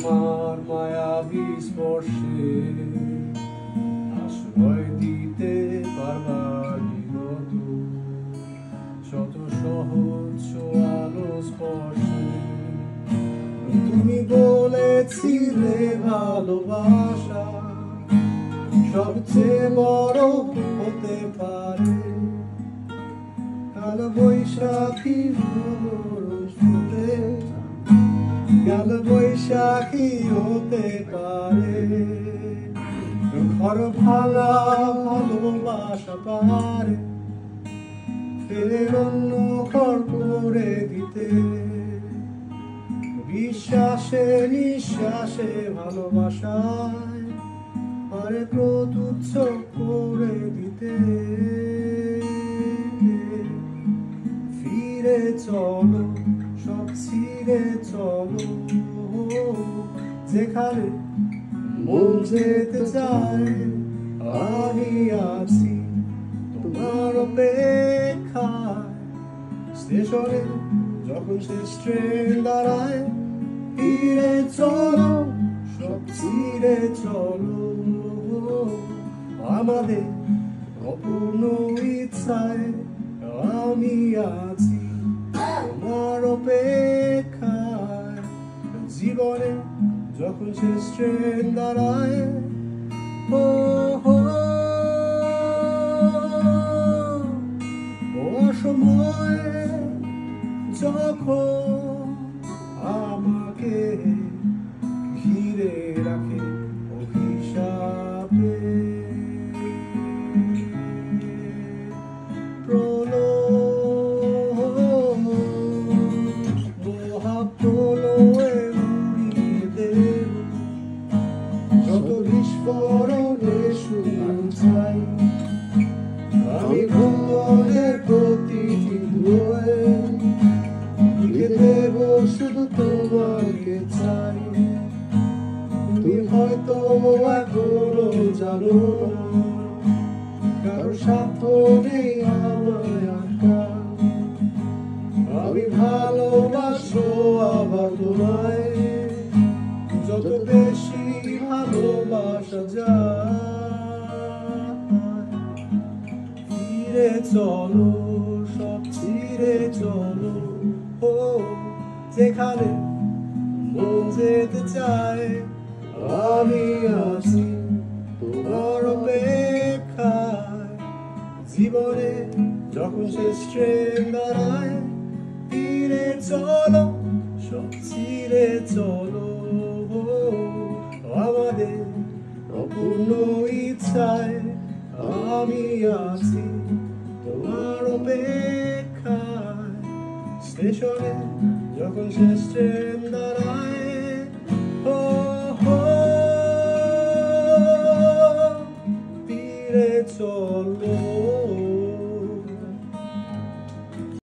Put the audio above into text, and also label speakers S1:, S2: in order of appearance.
S1: তোমার মায়াবী স্পর্শে আশ্রয় দিতে পারবার বিগত শত সহজ আলো স্পর্শে তুমি বলেছিলে ভালোবাসা সবচেয়ে বড় হতে পারে কাল বৈশাখী হতে কাল বৈশাখী হতে পারে ঘর ভাঙা ভালোবাসা পারে ফের অন্য ঘর করে দিতে বিশ্বাসে নিঃশ্বাসে ভালোবাসায় আরে প্রতুচ্ছ করে দিতে ফিরে চলো সব ছিঁড়ে চলো যেখানে মন যেতে চায় আমি আছি তোমার অপেক্ষায় স্টেশনে যখন শেষ ট্রেন দাঁড়ায় ফিরে চলো সব ছিঁড়ে চলো আমাদের অপূর্ণ ইচ্ছায় আমি আছি তোমার অপেক্ষায় জীবনে যখন শেষ ট্রেন দাঁড়ায় অসময় যখন আমাকে ঘিরে রাখে অভিশাপে মহাপ্রলয়ে উড়িয়ে দেব যত বিস্ফোরণে শুধু চাই আমি ভ্রমণের প্রতিটি ধুয়ে লিখে দেব শুধু তোমাকে চাই তুমি হয়তো এখনো জানো না কারো সাধ্য নেই আমায় আটকা আমি ভালোবাসো আবার তোমায় যত বেশি ভালোবাসা যায় ফিরে চলো সব ছিঁড়ে চলো ও যেখানে মন যেতে চায় আমি আছি তোমার অপেক্ষায় জীবনে যখন শেষ ট্রেন দাঁড়ায় ফিরে চলো সব ছিঁড়ে চলো আমাদের অপূর্ণ ইচ্ছায় আমি আছি তোমার অপেক্ষায় স্টেশনে যখন শেষ ট্রেন দাঁড়ায়